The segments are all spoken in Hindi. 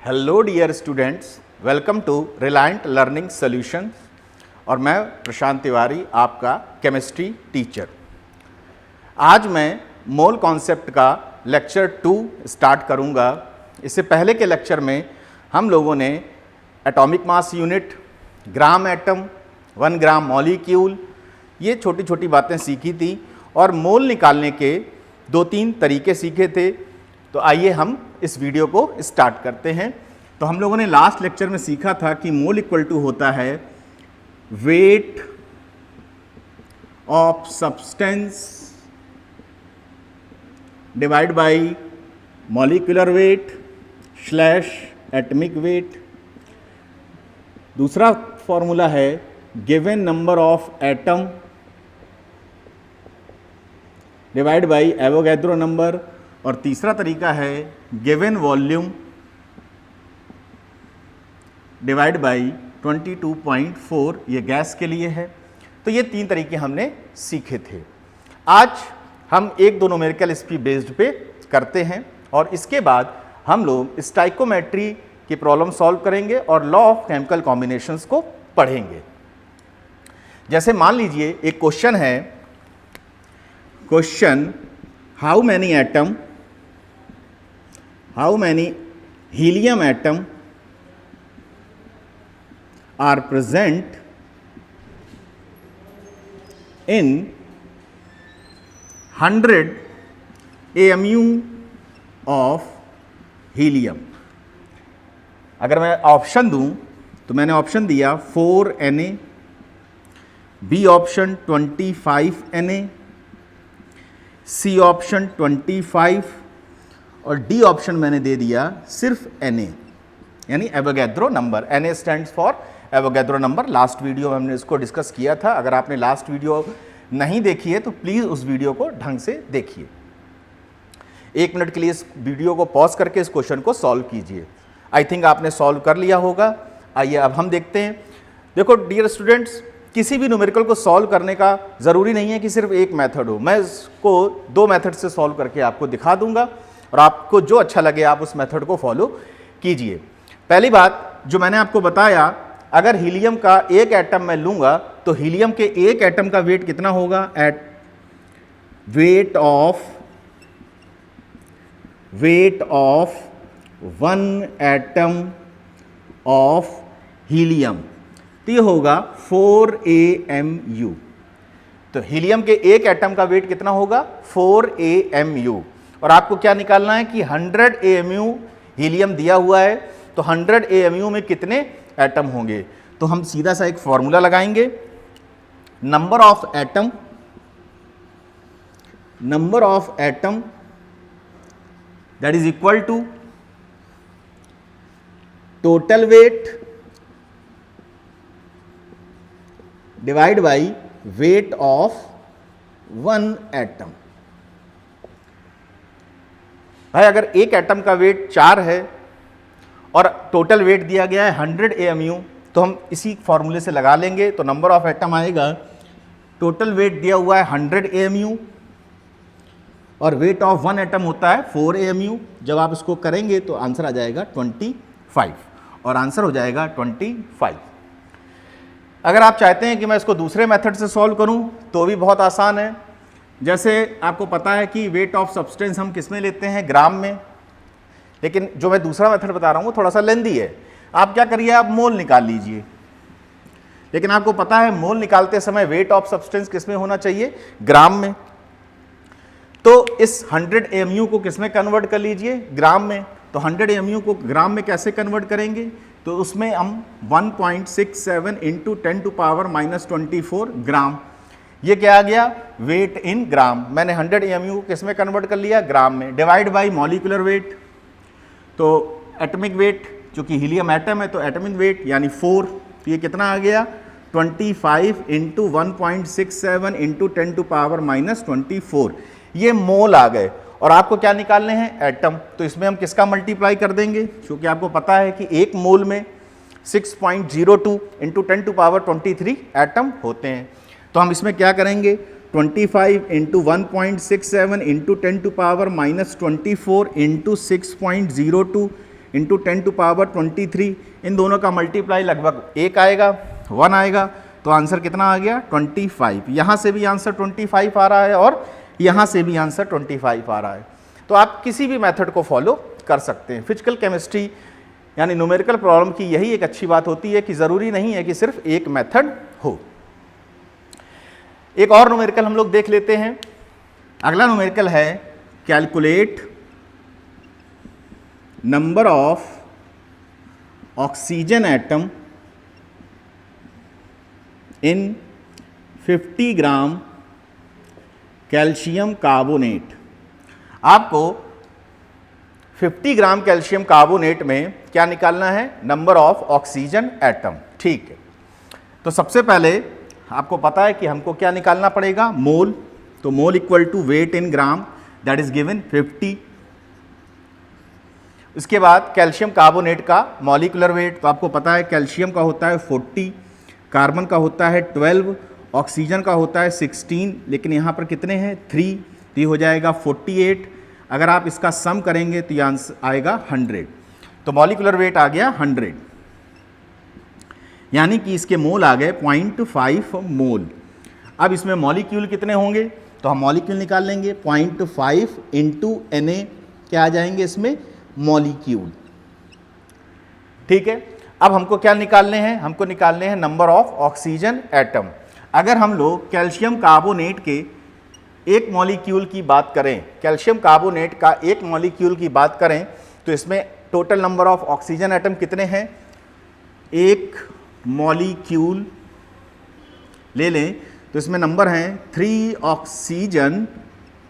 Hello dear students, welcome to reliant learning solutions और मैं प्रशांत तिवारी आपका केमिस्ट्री टीचर। आज मैं मोल कॉन्सेप्ट का लेक्चर 2 स्टार्ट करूंगा। इससे पहले के लेक्चर में हम लोगों ने atomic mass unit, gram atom, 1 gram molecule, ये छोटी छोटी बातें सीखी थी और मोल निकालने के 2-3 तरीके सीखे थे। तो आइए हम इस वीडियो को स्टार्ट करते हैं। तो हम लोगों ने लास्ट लेक्चर में सीखा था कि मोल इक्वल टू होता है weight of substance divide by molecular wait slash atomic weight. दूसरा फॉर्मूला है given number of atom divide by Avogadro number. और तीसरा तरीका है गिवन वॉल्यूम डिवाइड बाय 22.4, ये गैस के लिए है। तो ये 3 तरीके हमने सीखे थे। आज हम 1-2 न्यूमेरिकल एसपी बेस्ड पे करते हैं और इसके बाद हम लोग स्टाइकोमेट्री की प्रॉब्लम सॉल्व करेंगे और लॉ ऑफ केमिकल कॉम्बिनेशंस को पढ़ेंगे। जैसे मान लीजिए एक क्वेश्चन है, question how many helium atom are present in 100 AMU of helium। अगर मैं ऑप्शन दूं तो मैंने ऑप्शन दिया 4 Na, B option 25 Na, C option 25 और डी ऑप्शन मैंने दे दिया सिर्फ Na, यानी Avogadro number. Na stands for Avogadro number. Last video में हमने इसको डिस्कस किया था। अगर आपने लास्ट वीडियो नहीं देखी है तो प्लीज़ उस वीडियो को ढंग से देखिए। 1 मिनट के लिए इस वीडियो को पॉज करके इस क्वेश्चन को सॉल्व कीजिए। आई थिंक आपने सॉल्व कर लिया होगा। आइए अब हम देखते हैं। देखो डियर स्टूडेंट्स, किसी भी न्यूमेरिकल को सॉल्व करने का ज़रूरी नहीं है कि सिर्फ एक मेथड हो। मैं इसको 2 मेथड से सॉल्व करके आपको दिखा दूंगा और आपको जो अच्छा लगे आप उस मेथड को फॉलो कीजिए। पहली बात जो मैंने आपको बताया, अगर हीलियम का एक एटम मैं लूंगा तो हीलियम के एक एटम का वेट कितना होगा? At weight of 1 atom of helium, तो ये होगा 4 AMU। तो हीलियम के एक एटम का वेट कितना होगा? 4 AMU। और आपको क्या निकालना है कि 100 AMU हीलियम दिया हुआ है, तो 100 AMU में कितने एटम होंगे? तो हम सीधा सा एक फॉर्मूला लगाएंगे, number of atom that is equal to total weight divide by weight of 1 atom. भाई अगर एक एटम का वेट 4 है और टोटल वेट दिया गया है 100 AMU, तो हम इसी फॉर्मूले से लगा लेंगे। तो नंबर ऑफ एटम आएगा, टोटल वेट दिया हुआ है 100 AMU और वेट ऑफ 1 एटम होता है 4 AMU। जब आप इसको करेंगे तो आंसर आ जाएगा 25 और आंसर हो जाएगा 25। अगर आप चाहते हैं कि मैं इसको दूसरे मेथड से सॉल्व करूं तो भी बहुत आसान है। जैसे आपको पता है कि वेट ऑफ सब्सटेंस हम किस में लेते हैं? ग्राम में। लेकिन जो मैं दूसरा मेथड बता रहा हूं वो थोड़ा सा लेंदी है। आप क्या करिए, आप मोल निकाल लीजिए। लेकिन आपको पता है मोल निकालते समय वेट ऑफ सब्सटेंस किस में होना चाहिए? ग्राम में। तो इस 100 AMU को किस में कन्वर्ट कर लीजिए? ग्राम में। तो 100 AMU को ग्राम में कैसे कन्वर्ट करेंगे? तो उसमें हम 1.67 इंटू 10⁻⁻24 ग्राम, ये क्या आ गया? वेट इन ग्राम। मैंने 100 AMU को किस में कन्वर्ट कर लिया? ग्राम में। डिवाइड बाय मॉलिक्यूलर वेट, तो एटॉमिक वेट, चूंकि हीलियम एटम है तो एटॉमिक वेट यानी 4, तो ये कितना आ गया? 25 इंटू 1.67 इंटू 10⁻⁻24, ये मोल आ गए। और आपको क्या निकालने हैं? एटम। तो इसमें हम किसका मल्टीप्लाई कर देंगे? क्योंकि आपको पता है कि एक मोल में 6.02 इंटू 10⁻23 एटम होते हैं। तो हम इसमें क्या करेंगे? 25 इंटू 1.67 इंटू 10⁻⁻24 इंटू 6.02 इंटू 10⁻23, इन दोनों का मल्टीप्लाई लगभग 1 आएगा, 1 आएगा, तो आंसर कितना आ गया 25। यहाँ से भी आंसर 25 आ रहा है और यहाँ से भी आंसर 25 आ रहा है। तो आप किसी भी मेथड को फॉलो कर सकते हैं। फिजिकल केमिस्ट्री यानी न्यूमेरिकल प्रॉब्लम की यही एक अच्छी बात होती है कि ज़रूरी नहीं है कि सिर्फ एक मेथड हो। एक और न्यूमेरिकल हम लोग देख लेते हैं। अगला न्यूमेरिकल है calculate number of oxygen atom in 50 gram calcium carbonate. आपको 50 ग्राम कैल्शियम कार्बोनेट में क्या निकालना है, नंबर ऑफ ऑक्सीजन एटम। ठीक है, तो सबसे पहले आपको पता है कि हमको क्या निकालना पड़ेगा, मोल। तो mole equal to weight in gram, that is given 50। उसके बाद कैल्शियम कार्बोनेट का मॉलिक्यूलर वेट, तो आपको पता है कैल्शियम का होता है 40, कार्बन का होता है 12, ऑक्सीजन का होता है 16, लेकिन यहाँ पर कितने हैं 3, तो ये हो जाएगा 48। अगर आप इसका सम करेंगे तो ये आंसर आएगा 100। तो मॉलिक्यूलर वेट आ गया 100, यानी कि इसके मोल आ गए 0.5 मोल। अब इसमें मॉलिक्यूल कितने होंगे, तो हम मॉलिक्यूल निकाल लेंगे। 0.5 इंटू Na क्या आ जाएंगे इसमें, मॉलिक्यूल। ठीक है, अब हमको क्या निकालने हैं, हमको निकालने हैं नंबर ऑफ ऑक्सीजन एटम। अगर हम लोग कैल्शियम कार्बोनेट के एक मॉलिक्यूल की बात करें, कैल्शियम कार्बोनेट का एक मॉलिक्यूल की बात करें, तो इसमें total number of oxygen atom कितने हैं, एक मॉलिक्यूल ले लें तो इसमें नंबर हैं 3 ऑक्सीजन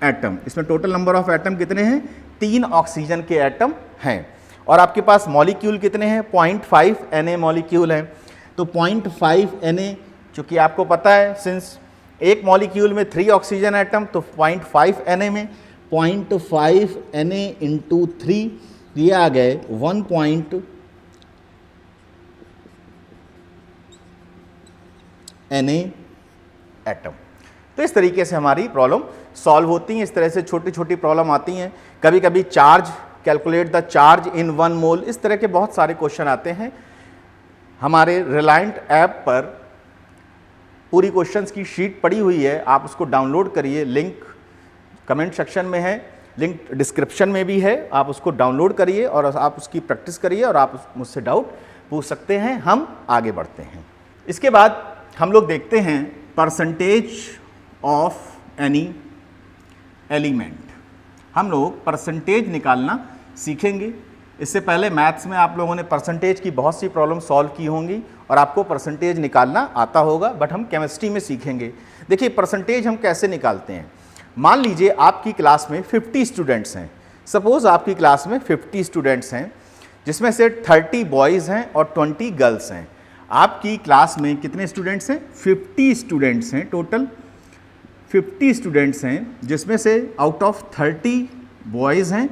एटम। इसमें टोटल नंबर ऑफ एटम कितने हैं, 3 ऑक्सीजन के एटम हैं। और आपके पास मॉलिक्यूल कितने हैं, 0.5 Na मॉलिक्यूल हैं। तो 0.5 Na, चूँकि आपको पता है सिंस एक मॉलिक्यूल में 3 ऑक्सीजन एटम, तो 0.5 Na में 0.5 Na इंटू 3, ये आ गए 1 Na एटम। तो इस तरीके से हमारी प्रॉब्लम सॉल्व होती हैं। इस तरह से छोटी छोटी प्रॉब्लम आती हैं। कभी कभी charge, calculate the charge in 1 मोल, इस तरह के बहुत सारे क्वेश्चन आते हैं। हमारे रिलायंट ऐप पर पूरी क्वेश्चंस की शीट पड़ी हुई है, आप उसको डाउनलोड करिए। लिंक कमेंट सेक्शन में है, लिंक डिस्क्रिप्शन में भी है, आप उसको डाउनलोड करिए और आप उसकी प्रैक्टिस करिए और आप मुझसे डाउट पूछ सकते हैं। हम आगे बढ़ते हैं। इसके बाद हम लोग देखते हैं परसेंटेज ऑफ एनी एलिमेंट। हम लोग परसेंटेज निकालना सीखेंगे। इससे पहले मैथ्स में आप लोगों ने परसेंटेज की बहुत सी प्रॉब्लम सॉल्व की होंगी और आपको परसेंटेज निकालना आता होगा, बट हम केमिस्ट्री में सीखेंगे। देखिए परसेंटेज हम कैसे निकालते हैं। मान लीजिए आपकी क्लास में 50 स्टूडेंट्स हैं। सपोज़ आपकी क्लास में 50 स्टूडेंट्स हैं, जिसमें से 30 बॉयज़ हैं और 20 गर्ल्स हैं। आपकी क्लास में कितने स्टूडेंट्स हैं, 50 स्टूडेंट्स हैं। टोटल 50 स्टूडेंट्स हैं, जिसमें से आउट ऑफ 30 बॉयज़ हैं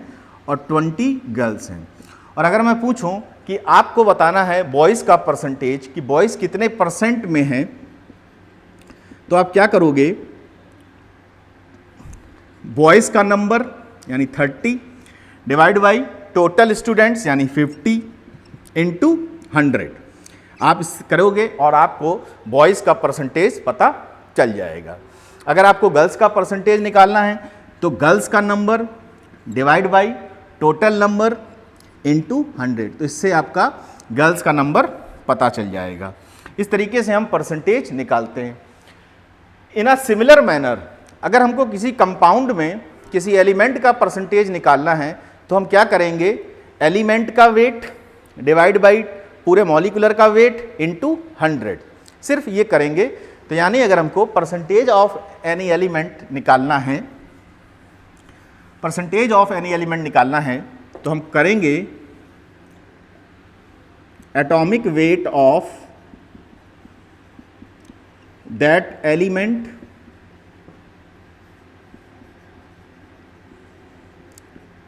और 20 गर्ल्स हैं। और अगर मैं पूछूं कि आपको बताना है बॉयज़ का परसेंटेज, कि बॉयज़ कितने परसेंट में हैं, तो आप क्या करोगे, बॉयज़ का नंबर यानी 30 डिवाइड बाई टोटल स्टूडेंट्स यानी 50 इंटू 100 आप इस करोगे और आपको बॉयज़ का परसेंटेज पता चल जाएगा। अगर आपको गर्ल्स का परसेंटेज निकालना है तो गर्ल्स का number divide by total number into 100, तो इससे आपका गर्ल्स का नंबर पता चल जाएगा। इस तरीके से हम परसेंटेज निकालते हैं। इन अ सिमिलर मैनर अगर हमको किसी कंपाउंड में किसी एलिमेंट का परसेंटेज निकालना है तो हम क्या करेंगे, एलिमेंट का वेट डिवाइड बाई पूरे मॉलिक्यूलर का वेट इंटू 100, सिर्फ ये करेंगे। तो यानी अगर हमको परसेंटेज ऑफ एनी एलिमेंट निकालना है, परसेंटेज ऑफ एनी एलिमेंट निकालना है तो हम करेंगे atomic weight of that element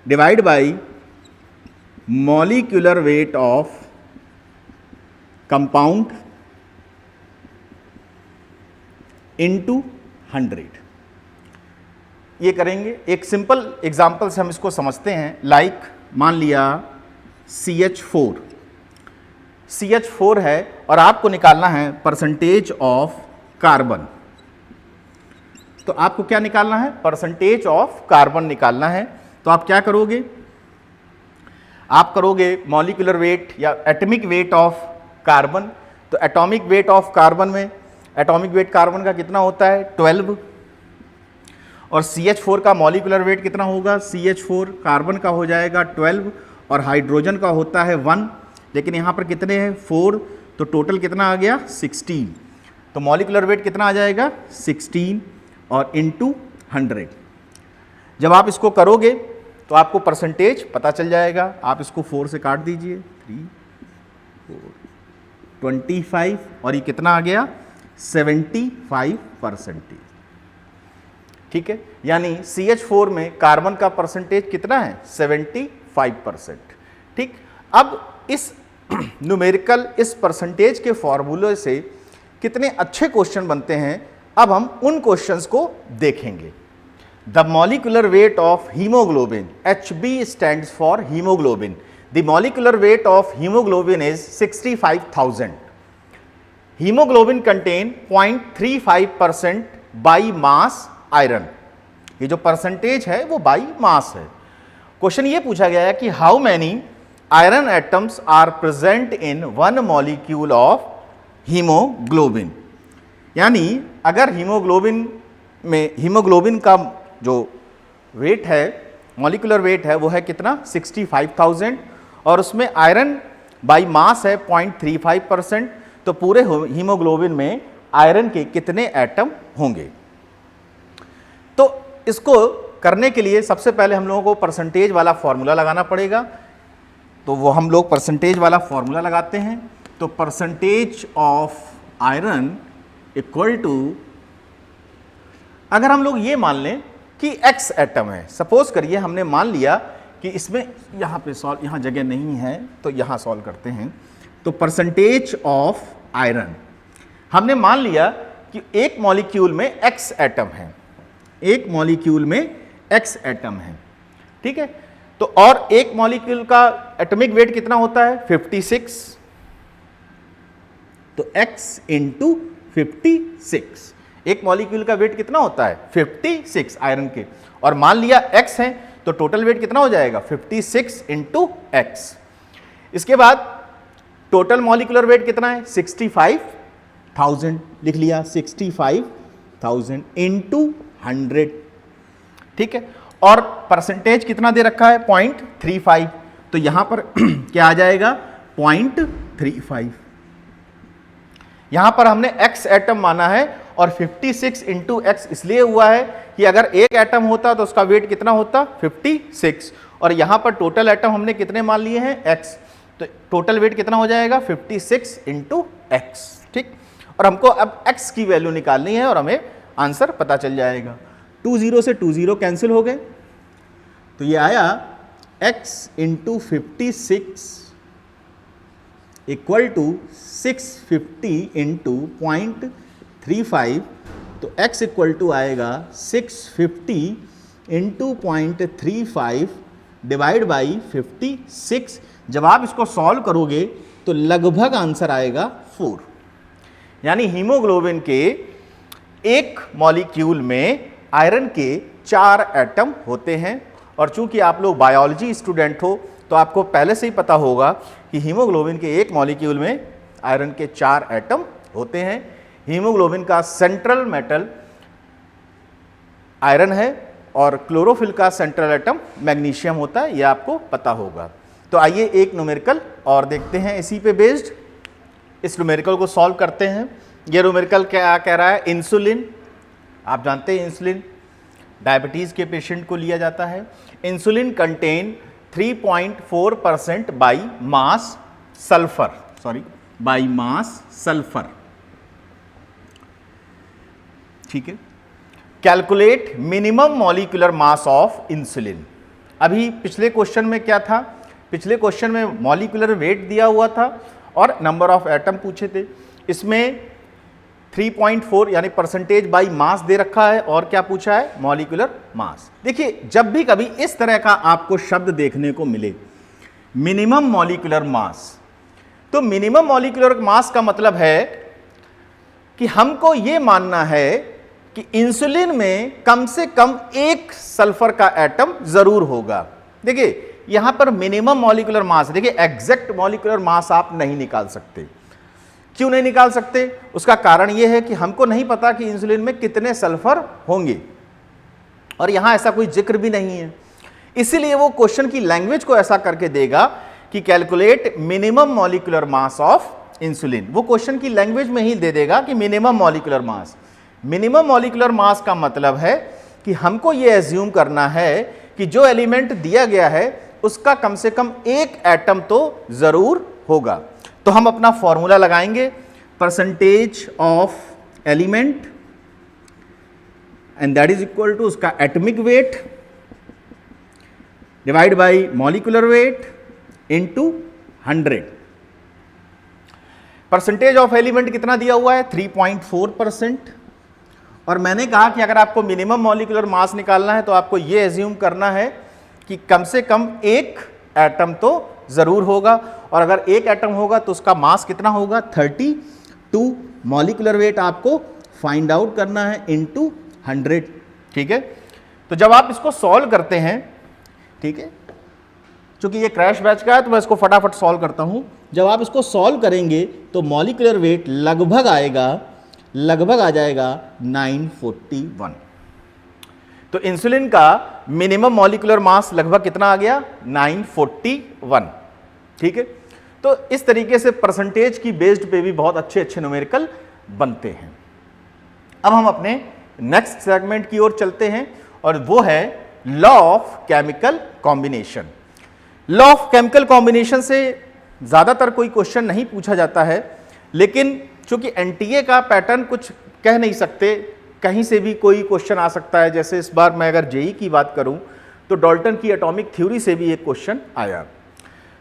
divide by molecular weight of compound into 100। ये करेंगे। एक सिंपल एग्जाम्पल से हम इसको समझते हैं। लाइक मान लिया CH4, CH4 है और आपको निकालना है परसेंटेज ऑफ कार्बन। तो आपको क्या निकालना है? परसेंटेज ऑफ कार्बन निकालना है। तो आप क्या करोगे? आप करोगे मॉलिक्यूलर वेट या एटॉमिक वेट ऑफ कार्बन। तो एटॉमिक वेट ऑफ कार्बन में एटॉमिक वेट कार्बन का कितना होता है? 12। और CH4 का मॉलिक्यूलर वेट कितना होगा? CH4 कार्बन का हो जाएगा 12 और हाइड्रोजन का होता है 1, लेकिन यहाँ पर कितने हैं? 4। तो टोटल कितना आ गया? 16। तो मॉलिक्यूलर वेट कितना आ जाएगा? 16 और इंटू 100। जब आप इसको करोगे तो आपको परसेंटेज पता चल जाएगा। आप इसको 4 से काट दीजिए, 3, 4, 25 और ये कितना आ गया? 75%। ठीक है, यानी CH4 में कार्बन का परसेंटेज कितना है? 75%। ठीक, अब इस न्यूमेरिकल इस परसेंटेज के फॉर्मूले से कितने अच्छे क्वेश्चन बनते हैं, अब हम उन क्वेश्चंस को देखेंगे। The molecular weight of haemoglobin, HB stands for haemoglobin. The molecular weight of haemoglobin is 65,000। Haemoglobin contain 0.35% by mass iron. ये जो परसेंटेज है वो बाई मास है। क्वेश्चन ये पूछा गया है कि how many iron atoms are present in 1 molecule of haemoglobin. यानी अगर हीमोग्लोबिन का जो वेट है, मॉलिक्यूलर वेट है, वो है कितना? 65,000 और उसमें आयरन बाई मास है 0.35%। तो पूरे हीमोग्लोबिन में आयरन के कितने एटम होंगे? तो इसको करने के लिए सबसे पहले हम लोगों को परसेंटेज वाला फॉर्मूला लगाना पड़ेगा। तो वो हम लोग परसेंटेज वाला फॉर्मूला लगाते हैं। तो percentage of iron equal to, अगर हम लोग ये मान लें कि X एटम है, सपोज करिए हमने मान लिया कि इसमें यहाँ पे सॉल्व, यहाँ जगह नहीं है तो यहाँ सॉल्व करते हैं। तो परसेंटेज ऑफ आयरन हमने मान लिया कि एक मॉलिक्यूल में X एटम है, एक मॉलिक्यूल में X एटम है। ठीक है, तो और एक मॉलिक्यूल का एटॉमिक वेट कितना होता है? 56। तो X इंटू 56, एक मॉलिक्यूल का वेट कितना होता है? 56 आयरन के, और मान लिया X है तो टोटल वेट कितना हो जाएगा? 56 इंटू X। इसके बाद टोटल मॉलिक्यूलर वेट कितना है? 65,000 लिख लिया, 65,000 इंटू 100। ठीक है, और परसेंटेज कितना दे रखा है? 0.35। तो यहां पर क्या आ जाएगा? 0.35। यहां पर हमने X एटम माना है और 56 इंटू X इसलिए हुआ है कि अगर एक एटम होता तो उसका वेट कितना होता? 56। और यहां पर टोटल एटम हमने कितने मान लिए हैं? X। तो टोटल वेट कितना हो जाएगा? 56 इंटू X। ठीक, और हमको अब X की वैल्यू निकालनी है और हमें आंसर पता चल जाएगा। 20 से 20 कैंसिल हो गए, तो ये आया X into 56 equal to 650 into 0.35। तो X इक्वल टू आएगा 650 इंटू 0.35 डिवाइड बाई 56। जब आप इसको सॉल्व करोगे तो लगभग आंसर आएगा 4। यानी हीमोग्लोबिन के एक मॉलिक्यूल में आयरन के 4 एटम होते हैं। और चूंकि आप लोग बायोलॉजी स्टूडेंट हो तो आपको पहले से ही पता होगा कि हीमोग्लोबिन के एक मॉलिक्यूल में आयरन के 4 एटम होते हैं। हीमोग्लोबिन का सेंट्रल मेटल आयरन है और क्लोरोफिल का सेंट्रल एटम मैग्नीशियम होता है, यह आपको पता होगा। तो आइए एक न्यूमेरिकल और देखते हैं इसी पे बेस्ड। इस न्यूमेरिकल को सॉल्व करते हैं। यह न्यूमेरिकल क्या कह रहा है? इंसुलिन, आप जानते हैं इंसुलिन डायबिटीज के पेशेंट को लिया जाता है। Insulin contain 3.4% by mass sulphur. ठीक है, calculate minimum molecular mass of insulin. अभी पिछले क्वेश्चन में क्या था? पिछले क्वेश्चन में मॉलिक्यूलर वेट दिया हुआ था और नंबर ऑफ एटम पूछे थे। इसमें 3.4 यानी परसेंटेज बाई मास दे रखा है और क्या पूछा है? Molecular mass. देखिए, जब भी कभी इस तरह का आपको शब्द देखने को मिले मिनिमम मॉलिक्यूलर मास। तो मिनिमम मॉलिक्यूलर मास का मतलब है कि हमको यह मानना है कि इंसुलिन में कम से कम एक सल्फर का एटम जरूर होगा। देखिए यहां पर मिनिमम मॉलिक्यूलर मास, देखिए एग्जैक्ट मॉलिक्यूलर मास आप नहीं निकाल सकते। क्यों नहीं निकाल सकते? उसका कारण यह है कि हमको नहीं पता कि इंसुलिन में कितने सल्फर होंगे और यहां ऐसा कोई जिक्र भी नहीं है। इसीलिए वो क्वेश्चन की लैंग्वेज को ऐसा करके देगा कि calculate minimum molecular mass of insulin. वो क्वेश्चन की लैंग्वेज में ही दे देगा कि minimum molecular mass. Minimum molecular mass का मतलब है कि हमको यह एज्यूम करना है कि जो एलिमेंट दिया गया है उसका कम से कम एक एटम तो जरूर होगा। तो हम अपना फॉर्मूला लगाएंगे, percentage of element and that is equal to उसका atomic weight divide by molecular weight into 100। Percentage of element कितना दिया हुआ है? 3.4%। और मैंने कहा कि अगर आपको मिनिमम मॉलिक्यूलर मास निकालना है तो आपको यह एज्यूम करना है कि कम से कम एक एटम तो जरूर होगा, और अगर एक एटम होगा तो उसका मास कितना होगा? 32। मॉलिक्यूलर वेट आपको फाइंड आउट करना है इनटू 100। ठीक है, तो जब आप इसको सॉल्व करते हैं, ठीक है, चूंकि ये क्रैश बैच का है तो मैं इसको फटाफट सॉल्व करता हूं। जब आप इसको सॉल्व करेंगे तो मॉलिक्यूलर वेट लगभग आ जाएगा 941। तो इंसुलिन का मिनिमम मॉलिक्यूलर मास लगभग कितना आ गया? 941। ठीक है, तो इस तरीके से परसेंटेज की बेस्ड पे भी बहुत अच्छे न्यूमेरिकल बनते हैं। अब हम अपने नेक्स्ट सेगमेंट की ओर चलते हैं और वो है law of chemical combination. Law of chemical combination से ज्यादातर कोई क्वेश्चन नहीं पूछा जाता है, लेकिन चूंकि एनटीए का पैटर्न कुछ कह नहीं सकते, कहीं से भी कोई क्वेश्चन आ सकता है। जैसे इस बार मैं अगर जेई की बात करूं तो डाल्टन की एटॉमिक थ्योरी से भी एक क्वेश्चन आया।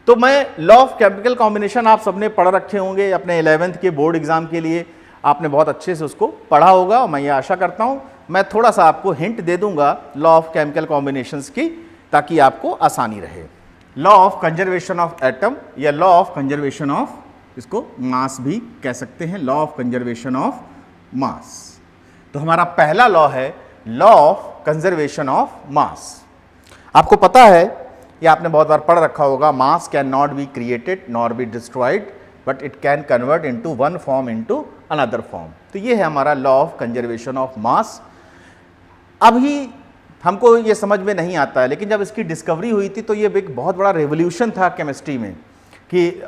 तो मैं लॉ ऑफ केमिकल कॉम्बिनेशन आप सबने पढ़ रखे होंगे अपने 11th के बोर्ड एग्जाम के लिए, आपने बहुत अच्छे से उसको पढ़ा होगा और मैं ये आशा करता हूं। मैं थोड़ा सा आपको हिंट दे दूंगा लॉ ऑफ केमिकल कॉम्बिनेशंस की, ताकि आपको आसानी रहे। Law of conservation of atom या लॉ ऑफ कंजर्वेशन ऑफ, इसको मास भी कह सकते हैं, law of conservation of mass. तो हमारा पहला लॉ है law of conservation of mass. आपको पता है, ये आपने बहुत बार पढ़ रखा होगा, मास can not be created nor be destroyed but it can convert into one form into another form. तो ये है हमारा law of conservation of mass. अभी हमको ये समझ में नहीं आता है, लेकिन जब इसकी डिस्कवरी हुई थी तो ये एक बहुत बड़ा रेवोल्यूशन था केमिस्ट्री में कि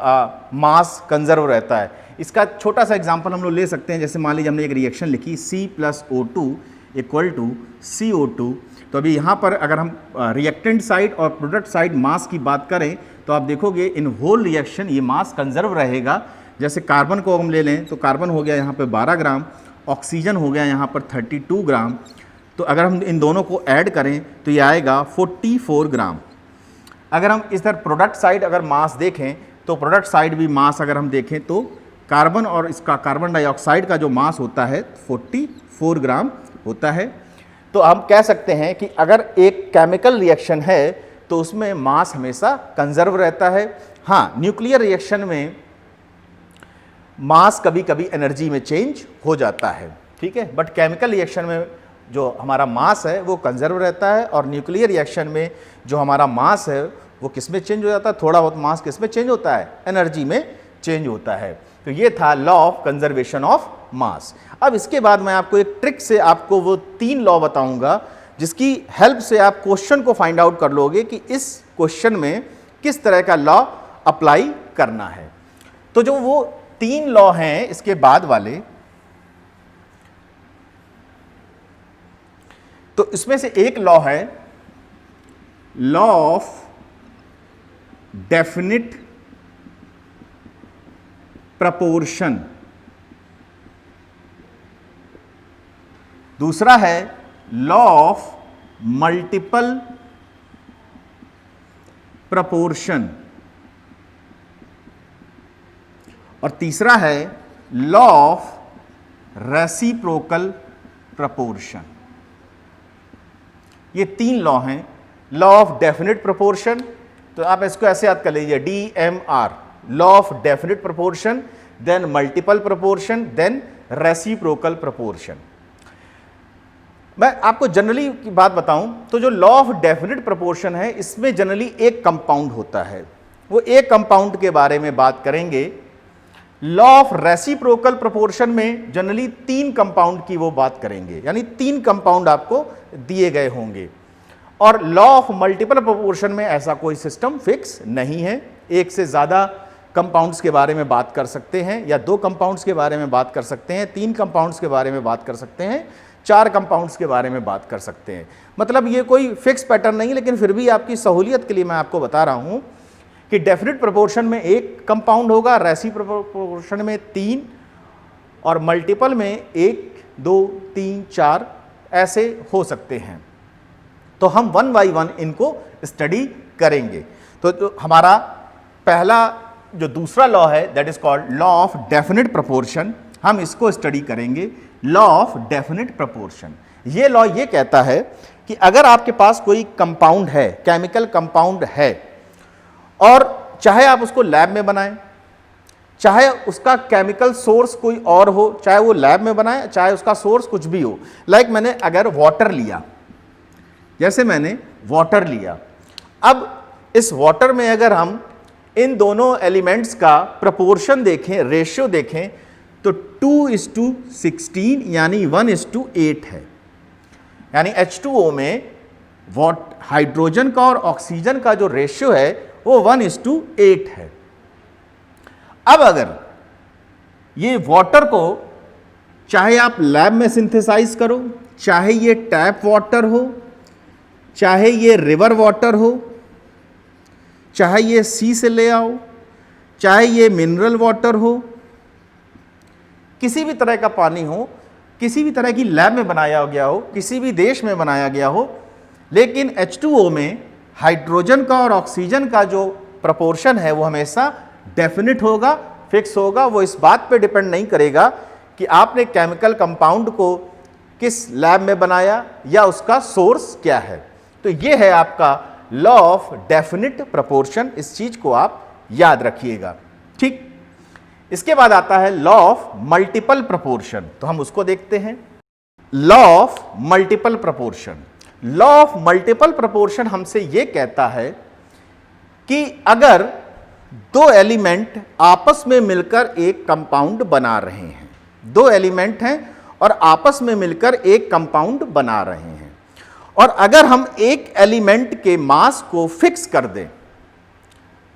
मास कंजर्व रहता है। इसका छोटा सा एग्जांपल हम लोग ले सकते हैं। जैसे मान लीजिए हमने एक रिएक्शन लिखी C+O2 इक्वल टू CO2। तो अभी यहाँ पर अगर हम रिएक्टेंट साइड और प्रोडक्ट साइड मास की बात करें तो आप देखोगे इन होल रिएक्शन ये मास कंजर्व रहेगा। जैसे कार्बन को हम ले लें तो कार्बन हो गया यहाँ पे 12 ग्राम, ऑक्सीजन हो गया यहाँ पर 32 ग्राम। तो अगर हम इन दोनों को ऐड करें तो ये आएगा 44 ग्राम। अगर हम इधर प्रोडक्ट साइड अगर मास देखें तो प्रोडक्ट साइड भी मास अगर हम देखें तो कार्बन और इसका कार्बन डाइऑक्साइड का जो मास होता है 44 ग्राम होता है। तो हम कह सकते हैं कि अगर एक केमिकल रिएक्शन है तो उसमें मास हमेशा कंजर्व रहता है। हाँ, न्यूक्लियर रिएक्शन में मास कभी कभी एनर्जी में चेंज हो जाता है, ठीक है, बट केमिकल रिएक्शन में जो हमारा मास है वो कंजर्व रहता है। और न्यूक्लियर रिएक्शन में जो हमारा मास है वो किस में चेंज हो जाता है? थोड़ा बहुत मास किस में चेंज होता है? एनर्जी में चेंज होता है। तो ये था law of conservation of mass. अब इसके बाद मैं आपको एक ट्रिक से आपको वो 3 लॉ बताऊंगा जिसकी हेल्प से आप क्वेश्चन को फाइंड आउट कर लोगे कि इस क्वेश्चन में किस तरह का लॉ अप्लाई करना है। तो जो वो 3 लॉ हैं इसके बाद वाले, तो इसमें से एक लॉ है लॉ ऑफ डेफिनिट प्रपोर्शन, दूसरा है लॉ ऑफ मल्टीपल प्रपोर्शन और तीसरा है लॉ ऑफ रेसिप्रोकल प्रपोर्शन। ये 3 लॉ हैं, लॉ ऑफ डेफिनिट प्रपोर्शन, तो आप इसको ऐसे याद कर लीजिए, DMR, law of definite proportion, then multiple proportion, then reciprocal proportion. मैं आपको जनरली की बात बताऊं तो जो लॉ ऑफ डेफिनेट प्रोपोर्शन है इसमें जनरली एक कंपाउंड होता है, वो एक कंपाउंड के बारे में बात करेंगे। लॉ ऑफ रेसिप्रोकल प्रोपोर्शन में जनरली 3 कंपाउंड की वो बात करेंगे, यानी 3 कंपाउंड आपको दिए गए होंगे। और लॉ ऑफ मल्टीपल प्रोपोर्शन में ऐसा कोई सिस्टम फिक्स नहीं है, एक से ज़्यादा कंपाउंड्स के बारे में बात कर सकते हैं, या 2 कंपाउंड्स के बारे में बात कर सकते हैं, 3 कंपाउंड्स के बारे में बात कर सकते हैं, 4 कंपाउंड्स के बारे में बात कर सकते हैं। मतलब ये कोई फिक्स पैटर्न नहीं, लेकिन फिर भी आपकी सहूलियत के लिए मैं आपको बता रहा हूँ कि डेफिनेट प्रोपोर्शन में 1 कंपाउंड होगा, रेसिप्रोकल में 3, और मल्टीपल में 1, 2, 3, 4 ऐसे हो सकते हैं। तो हम 1 बाई 1 इनको स्टडी करेंगे। तो हमारा पहला जो दूसरा लॉ है that is called law of definite proportion, हम इसको स्टडी करेंगे। लॉ ऑफ डेफिनेट प्रोपोर्शन, ये लॉ ये कहता है कि अगर आपके पास कोई कंपाउंड है, केमिकल कंपाउंड है, और चाहे आप उसको लैब में बनाएं, चाहे उसका केमिकल सोर्स कोई और हो, चाहे वो लैब में बनाए, चाहे उसका सोर्स कुछ भी हो। लाइक मैंने अगर वाटर लिया, जैसे मैंने वाटर लिया, अब इस वाटर में अगर हम इन दोनों एलिमेंट्स का प्रोपोर्शन देखें, रेशियो देखें, तो 2:16 यानी 1:8 है। यानी H2O में हाइड्रोजन का और ऑक्सीजन का जो रेशियो है वो 1:8 है। अब अगर ये वाटर को चाहे आप लैब में सिंथेसाइज करो, चाहे ये टैप वाटर हो, चाहे ये रिवर वाटर हो, चाहे ये सी से ले आओ, चाहे ये मिनरल वाटर हो, किसी भी तरह का पानी हो, किसी भी तरह की लैब में बनाया गया हो, किसी भी देश में बनाया गया हो, लेकिन H2O में हाइड्रोजन का और ऑक्सीजन का जो प्रोपोर्शन है वो हमेशा डेफिनेट होगा, फिक्स होगा। वो इस बात पे डिपेंड नहीं करेगा कि आपने केमिकल कंपाउंड को किस लैब में बनाया या उसका सोर्स क्या है। तो ये है आपका लॉ ऑफ डेफिनेट प्रोपोर्शन, इस चीज को आप याद रखिएगा, ठीक। इसके बाद आता है लॉ ऑफ मल्टीपल प्रोपोर्शन, तो हम उसको देखते हैं। Law of multiple proportion, law of multiple proportion हमसे यह कहता है कि अगर 2 एलिमेंट आपस में मिलकर एक कंपाउंड बना रहे हैं, 2 एलिमेंट हैं और आपस में मिलकर एक कंपाउंड बना रहे हैं, और अगर हम एक एलिमेंट के मास को फिक्स कर दें,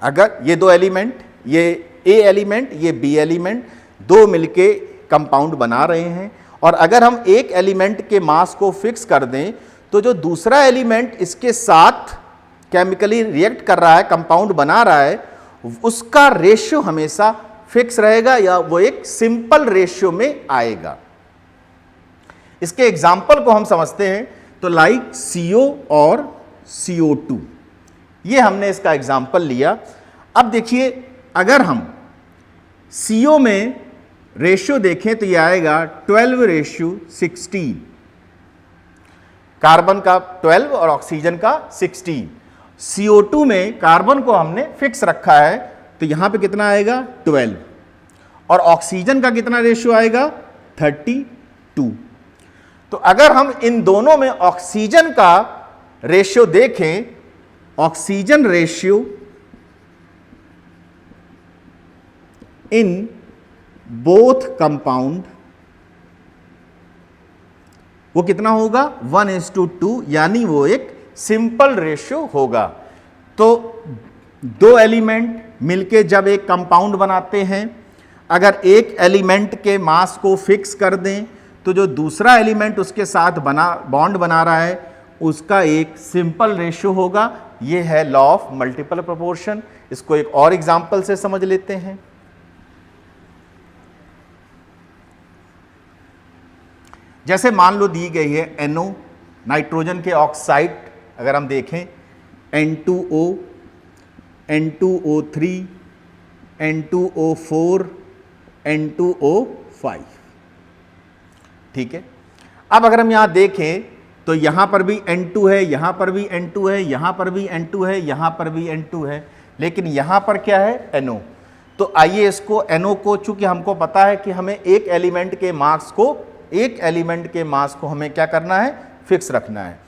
अगर ये 2 एलिमेंट, ये ए एलिमेंट, ये बी एलिमेंट, 2 मिलके कंपाउंड बना रहे हैं, और अगर हम एक एलिमेंट के मास को फिक्स कर दें तो जो दूसरा एलिमेंट इसके साथ केमिकली रिएक्ट कर रहा है, कंपाउंड बना रहा है, उसका रेशियो हमेशा फिक्स रहेगा या वो एक सिंपल रेशियो में आएगा। इसके एग्जाम्पल को हम समझते हैं, तो लाइक CO और CO2, ये हमने इसका एग्जाम्पल लिया। अब देखिए, अगर हम CO में रेशियो देखें तो ये आएगा 12:16, कार्बन का 12 और ऑक्सीजन का 16। CO2 में कार्बन को हमने फिक्स रखा है, तो यहां पे कितना आएगा 12, और ऑक्सीजन का कितना रेशियो आएगा 32। तो अगर हम इन दोनों में ऑक्सीजन का रेशियो देखें, oxygen ratio in both compound वो कितना होगा 1:2, यानी वो एक सिंपल रेशियो होगा। तो 2 एलिमेंट मिलके जब एक कंपाउंड बनाते हैं, अगर एक एलिमेंट के मास को फिक्स कर दें तो जो दूसरा एलिमेंट उसके साथ बॉन्ड बना रहा है उसका एक सिंपल रेशियो होगा। ये है लॉ ऑफ मल्टीपल प्रोपोर्शन। इसको एक और एग्जांपल से समझ लेते हैं। जैसे मान लो दी गई है NO, नाइट्रोजन के ऑक्साइड, अगर हम देखें N2O, N2O3, N2O4, N2O5, ठीक है। अब अगर हम यहां देखें तो यहाँ पर भी N2 है, यहाँ पर भी N2 है, यहाँ पर भी N2 है, यहाँ पर भी N2 है, लेकिन यहाँ पर क्या है NO। तो आइए इसको NO को, चूंकि हमको पता है कि हमें एक एलिमेंट के मास को हमें क्या करना है, फिक्स रखना है।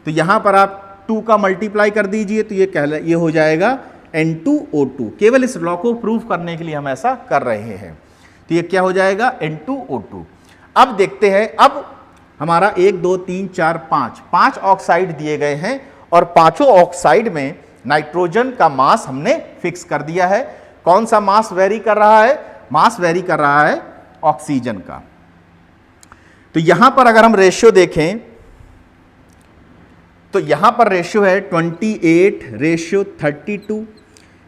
तो यहाँ पर आप 2 का मल्टीप्लाई कर दीजिए तो ये हो जाएगा N2O2। केवल इस लॉ को प्रूव करने के लिए हम ऐसा कर रहे हैं। तो ये क्या हो जाएगा, N2O2। अब देखते हैं, अब हमारा 1 2 3 4 5 ऑक्साइड दिए गए हैं और पांचों ऑक्साइड में नाइट्रोजन का मास हमने फिक्स कर दिया है। कौन सा मास वेरी कर रहा है, मास वेरी कर रहा है ऑक्सीजन का। तो यहां पर अगर हम रेशियो देखें तो यहां पर रेशियो है 28:32,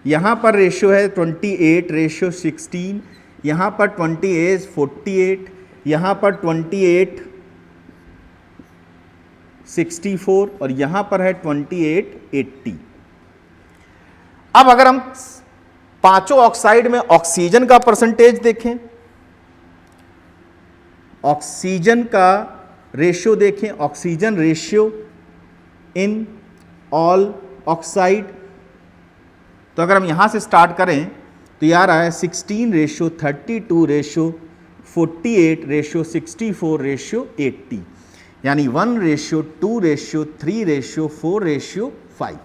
यहां पर रेशियो है 28:16, यहां पर 28:48, यहां पर 28:64 और यहां पर है 28:80। अब अगर हम पांचों ऑक्साइड में ऑक्सीजन का परसेंटेज देखें, ऑक्सीजन का रेशियो देखें, oxygen ratio in all oxide, तो अगर हम यहां से स्टार्ट करें तो ये आ रहा है 16:32:48:64:80, यानी 1:2:3:4:5।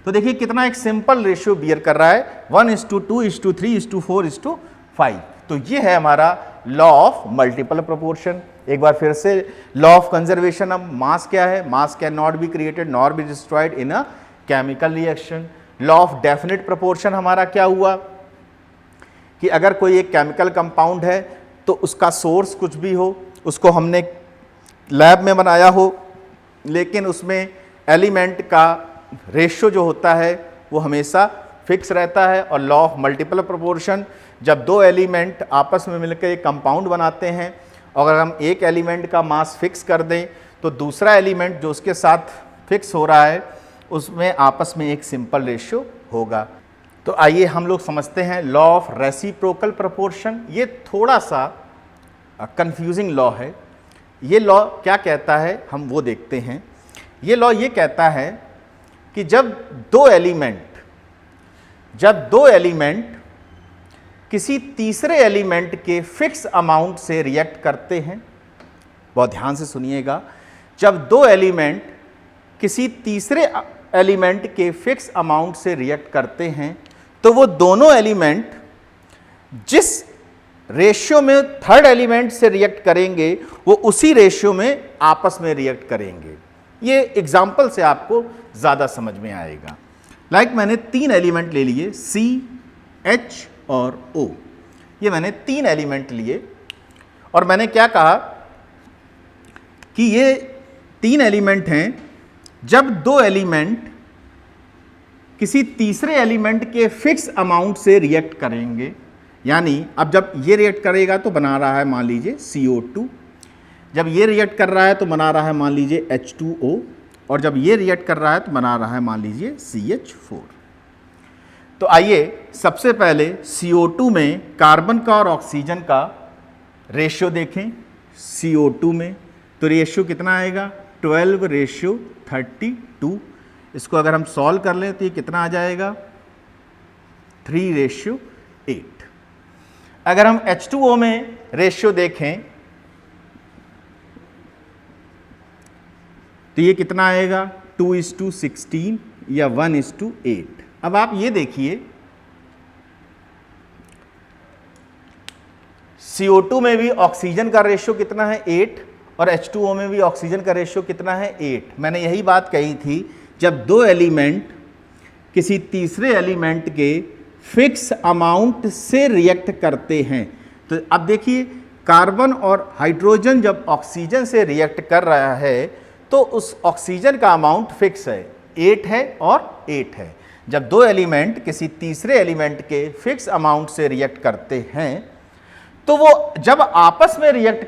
तो देखिए कितना एक सिंपल रेशियो बियर कर रहा है, 1:2:3:4:5। तो ये है हमारा लॉ ऑफ मल्टीपल प्रोपोर्शन। एक बार फिर से law of conservation of mass क्या है, मास can not be created nor be destroyed in a chemical reaction. Law of definite proportion हमारा क्या हुआ कि अगर कोई एक केमिकल कंपाउंड है तो उसका सोर्स कुछ भी हो, उसको हमने लैब में बनाया हो, लेकिन उसमें एलिमेंट का रेशियो जो होता है वो हमेशा फिक्स रहता है। और लॉ ऑफ मल्टीपल प्रोपोर्शन, जब दो एलिमेंट आपस में मिलकर एक कंपाउंड बनाते हैं और अगर हम एक एलिमेंट का मास फिक्स कर दें तो दूसरा एलिमेंट जो उसके साथ फिक्स हो रहा है उसमें आपस में एक सिंपल रेशियो होगा। तो आइए हम लोग समझते हैं लॉ ऑफ रेसिप्रोकल प्रोपोर्शन। ये थोड़ा सा कंफ्यूजिंग लॉ है। ये लॉ क्या कहता है हम वो देखते हैं। ये लॉ ये कहता है कि जब दो एलिमेंट किसी तीसरे एलिमेंट के फिक्स अमाउंट से रिएक्ट करते हैं, बहुत ध्यान से सुनिएगा, जब दो एलिमेंट किसी तीसरे एलिमेंट के फिक्स अमाउंट से रिएक्ट करते हैं तो वो दोनों एलिमेंट जिस रेशियो में थर्ड एलिमेंट से रिएक्ट करेंगे वो उसी रेशियो में आपस में रिएक्ट करेंगे। ये एग्जाम्पल से आपको ज़्यादा समझ में आएगा। लाइक मैंने तीन एलिमेंट ले लिए C, H और O। ये मैंने तीन एलिमेंट लिए और मैंने क्या कहा कि ये तीन एलिमेंट हैं। जब दो एलिमेंट किसी तीसरे एलिमेंट के फिक्स अमाउंट से रिएक्ट करेंगे, यानी अब जब ये रिएक्ट करेगा तो बना रहा है मान लीजिए CO2, जब ये रिएक्ट कर रहा है तो बना रहा है मान लीजिए H2O, और जब ये रिएक्ट कर रहा है तो बना रहा है मान लीजिए CH4। तो आइए सबसे पहले CO2 में कार्बन का और ऑक्सीजन का रेशियो देखें। CO2 में तो रेशियो कितना आएगा, 12:32। इसको अगर हम सॉल्व कर लें तो ये कितना आ जाएगा, 3:8। अगर हम H2O में रेशियो देखें तो ये कितना आएगा, 2:16 या 1:8। अब आप ये देखिए CO2 में भी ऑक्सीजन का रेशियो कितना है, 8, और H2O में भी ऑक्सीजन का रेशियो कितना है, 8। मैंने यही बात कही थी, जब दो एलिमेंट किसी तीसरे एलिमेंट के फिक्स अमाउंट से रिएक्ट करते हैं, तो अब देखिए कार्बन और हाइड्रोजन जब ऑक्सीजन से रिएक्ट कर रहा है तो उस ऑक्सीजन का अमाउंट फिक्स है, 8 है और 8 है। जब दो एलिमेंट किसी तीसरे एलिमेंट के फिक्स अमाउंट से रिएक्ट करते हैं तो वो जब आपस में रिएक्ट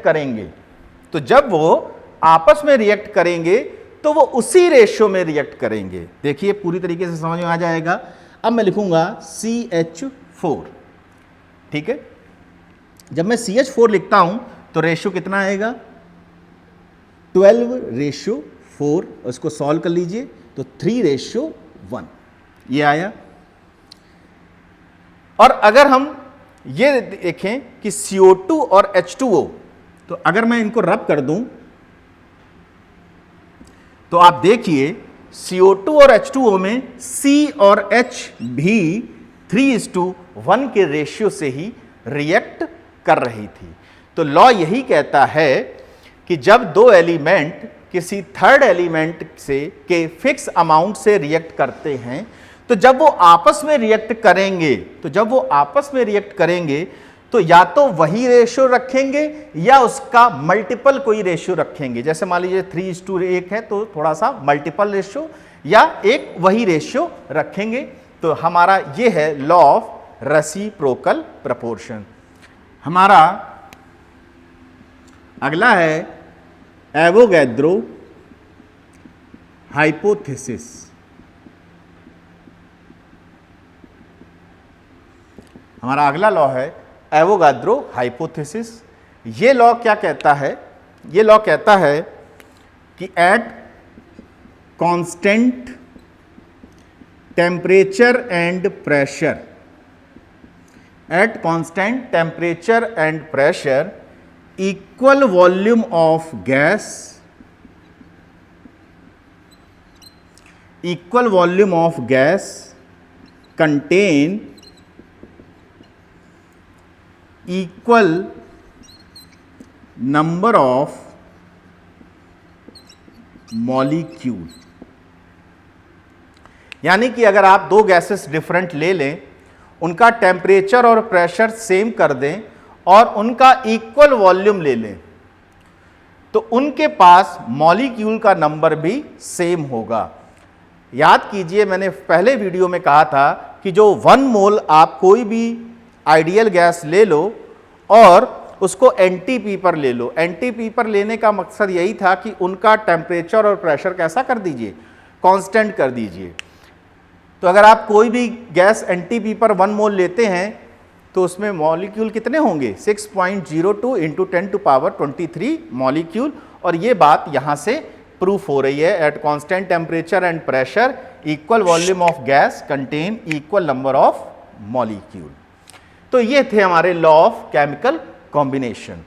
करेंगे तो वो उसी रेशियो में रिएक्ट करेंगे। देखिए पूरी तरीके से समझ में आ जाएगा। अब मैं लिखूंगा CH4, ठीक है। जब मैं CH4 लिखता हूं तो रेशियो कितना आएगा, 12:4। 4, इसको सॉल्व कर लीजिए तो 3:1 ये आया। और अगर हम ये देखें कि CO2 और H2O, तो अगर मैं इनको रब कर दूं तो आप देखिए CO2 और H2O में C और H भी 3:1 के रेशियो से ही रिएक्ट कर रही थी। तो लॉ यही कहता है कि जब दो एलिमेंट किसी थर्ड एलिमेंट से के फिक्स अमाउंट से रिएक्ट करते हैं, तो जब वो आपस में रिएक्ट करेंगे तो या तो वही रेशियो रखेंगे या उसका मल्टीपल कोई रेशियो रखेंगे। जैसे मान लीजिए 3:1 है तो थोड़ा सा मल्टीपल रेशियो या एक वही रेशियो रखेंगे। तो हमारा ये है लॉ ऑफ रेसिप्रोकल प्रपोर्शन। हमारा अगला है एवोगैड्रो हाइपोथेसिस। हमारा अगला लॉ है एवोगैड्रो हाइपोथेसिस। ये लॉ क्या कहता है? ये लॉ कहता है कि at constant temperature and pressure, equal volume of gas contain equal number of molecule. यानी कि अगर आप दो गैसेस डिफरेंट ले लें, उनका टेम्परेचर और प्रेशर सेम कर दें और उनका इक्वल वॉल्यूम ले लें, तो उनके पास मॉलिक्यूल का नंबर भी सेम होगा। याद कीजिए, मैंने पहले वीडियो में कहा था कि जो 1 मोल आप कोई भी आइडियल गैस ले लो और उसको NTP पर ले लो। NTP पर लेने का मकसद यही था कि उनका टेम्परेचर और प्रेशर कैसा कर दीजिए, कांस्टेंट कर दीजिए। तो अगर आप कोई भी गैस NTP पर 1 मोल लेते हैं तो उसमें मॉलिक्यूल कितने होंगे? 6.02 × 10⁻23 मॉलिक्यूल। और ये बात यहां से प्रूफ हो रही है, at constant temperature and pressure equal volume of gas contain equal number of molecule. तो ये थे हमारे लॉ ऑफ केमिकल कॉम्बिनेशन।